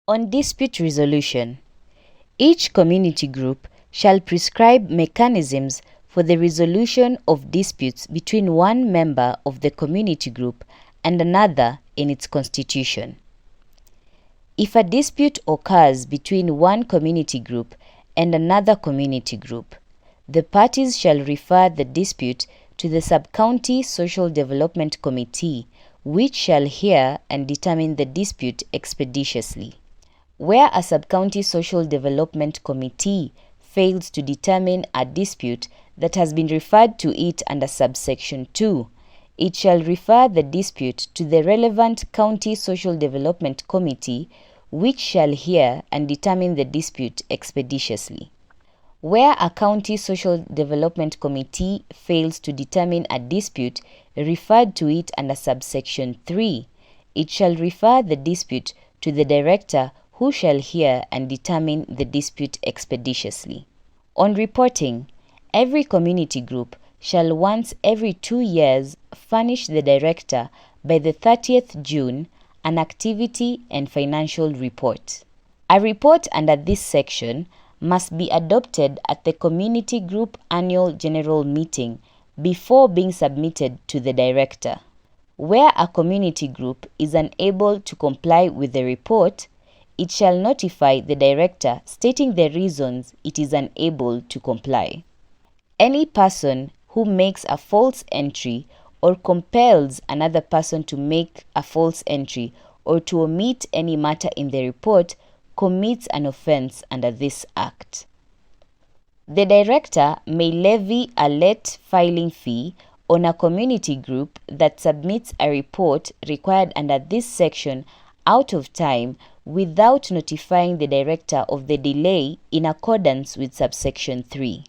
On dispute resolution, each community group shall prescribe mechanisms for the resolution of disputes between one member of the community group and another in its constitution. If a dispute occurs between one community group and another community group, the parties shall refer the dispute to the Sub-County Social Development Committee, which shall hear and determine the dispute expeditiously. Where a Sub-County Social Development Committee fails to determine a dispute that has been referred to it under subsection 2, it shall refer the dispute to the relevant County Social Development Committee, which shall hear and determine the dispute expeditiously. Where a County Social Development Committee fails to determine a dispute referred to it under subsection 3, it shall refer the dispute to the Director, who shall hear and determine the dispute expeditiously. On reporting, every community group shall once every 2 years furnish the Director by the 30th June an activity and financial report. A report under this section must be adopted at the community group annual general meeting before being submitted to the Director. Where a community group is unable to comply with the report, it shall notify the Director stating the reasons it is unable to comply. Any person who makes a false entry or compels another person to make a false entry or to omit any matter in the report commits an offense under this Act. The Director may levy a late filing fee on a community group that submits a report required under this section out of time without notifying the Director of the delay in accordance with subsection 3.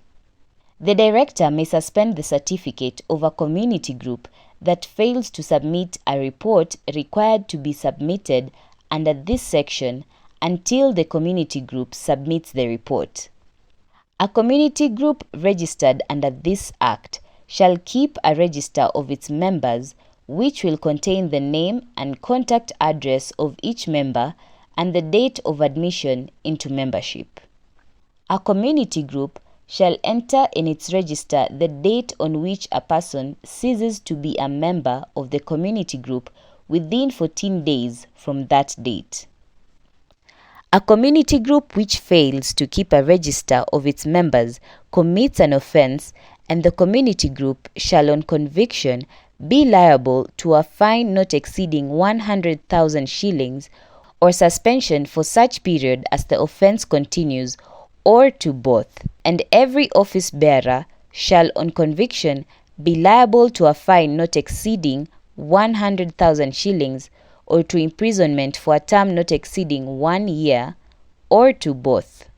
The Director may suspend the certificate of a community group that fails to submit a report required to be submitted under this section until the community group submits the report. A community group registered under this Act shall keep a register of its members, which will contain the name and contact address of each member and the date of admission into membership. A community group shall enter in its register the date on which a person ceases to be a member of the community group within 14 days from that date. A community group which fails to keep a register of its members commits an offense, and the community group shall on conviction be liable to a fine not exceeding 100,000 shillings or suspension for such period as the offense continues, or to both, and every office bearer shall on conviction be liable to a fine not exceeding 100,000 shillings or to imprisonment for a term not exceeding 1 year, or to both.